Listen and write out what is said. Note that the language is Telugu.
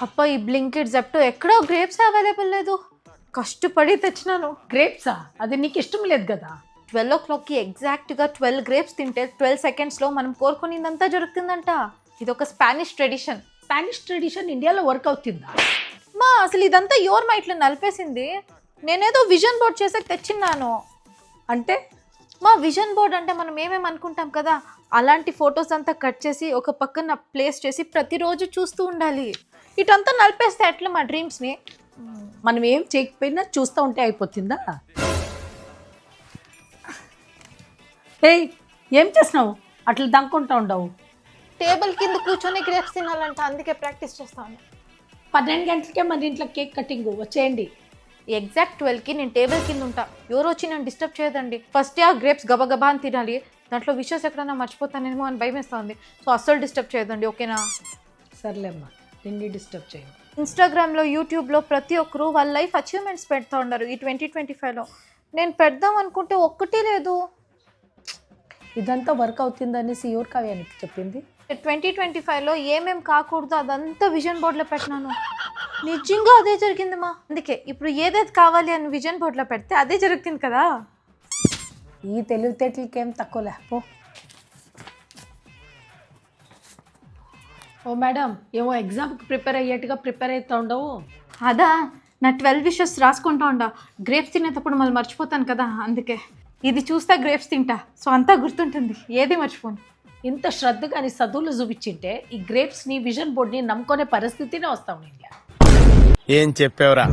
అప్ప ఈ బ్లింకిట్ జెప్టో ఎక్కడో గ్రేప్స్ అవైలబుల్ లేదు. కష్టపడి తెచ్చినాను. గ్రేప్సా? అది నీకు ఇష్టం లేదు కదా. 12 o'clockకి ఎగ్జాక్ట్గా 12 గ్రేప్స్ తింటే 12 సెకండ్స్లో మనం కోరుకునేదంతా జరుగుతుందంట. ఇది ఒక స్పానిష్ ట్రెడిషన్. స్పానిష్ ట్రెడిషన్ ఇండియాలో వర్క్ అవుతుందా? మా అసలు ఇదంతా ఎవరు మా ఇట్లా నలిపేసింది? నేనేదో విజన్ బోర్డ్ చేసాక తెచ్చిన్నాను. అంటే మా విజన్ బోర్డ్ అంటే మనం ఏమేమి అనుకుంటాం కదా, అలాంటి ఫొటోస్ అంతా కట్ చేసి ఒక పక్కన ప్లేస్ చేసి ప్రతిరోజు చూస్తూ ఉండాలి. ఇటంతా నలిపేస్తే ఎట్లా మా డ్రీమ్స్ని? మనం ఏం చేయకపోయినా చూస్తూ ఉంటే అయిపోతుందా? ఏయ్, ఏం చేస్తున్నావు? అట్లా దంకుంటా ఉండవు. టేబుల్ కింద కూర్చొని గ్రేప్స్ తినాలంట, అందుకే ప్రాక్టీస్ చేస్తాను. 12 గంటలకే మన ఇంట్లో కేక్ కటింగ్ వచ్చేయండి. ఎగ్జాక్ట్ 12కి నేను టేబుల్ కింద ఉంటా. ఎవరు వచ్చి నేను డిస్టర్బ్ చేయదండి. ఫస్ట్ ఆ గ్రేప్స్ గబగబా అని తినాలి. దాంట్లో విషెస్ ఎక్కడైనా మర్చిపోతానేమో అని భయం వేస్తుంది. సో అస్సలు డిస్టర్బ్ చేయదండి, ఓకేనా? సర్లేమ్మా, నిన్ను డిస్టర్బ్ చేయను. ఇన్స్టాగ్రామ్లో, యూట్యూబ్లో ప్రతి ఒక్కరు వాళ్ళ లైఫ్ అచీవ్మెంట్స్ పెడతా ఉన్నారు ఈ 2025లో. నేను పెడదాం అనుకుంటే ఒక్కటే లేదు. ఇదంతా వర్క్ అవుతుందనేసి ఎవరు కావ్యానికి చెప్పింది? 2025లో ఏమేం కాకూడదు అదంతా విజన్ బోర్డులో పెట్టినాను. నిజంగా అదే జరిగిందమ్మా. అందుకే ఇప్పుడు ఏదేది కావాలి అని విజన్ బోర్డులో పెడితే అదే జరుగుతుంది కదా. ఈ తెలివితేటలకేం తక్కువలే పో. ఓ మేడం, ఏమో ఎగ్జామ్కి ప్రిపేర్ అయ్యేట్టుగా ప్రిపేర్ అవుతూ ఉండవు. అదా, నా 12 విషెస్ రాసుకుంటా ఉండా. గ్రేప్స్ తినేటప్పుడు మళ్ళీ మర్చిపోతాను కదా, అందుకే ఇది చూస్తా గ్రేప్స్ తింటా. సో అంతా గుర్తుంటుంది, ఏది మర్చిపోను. ఇంత శ్రద్ధగా నీ చదువులు చూపించింటే ఈ గ్రేప్స్ని విజన్ బోర్డ్ని నమ్ముకునే పరిస్థితినే వస్తావు. ఏం చెప్పావురా?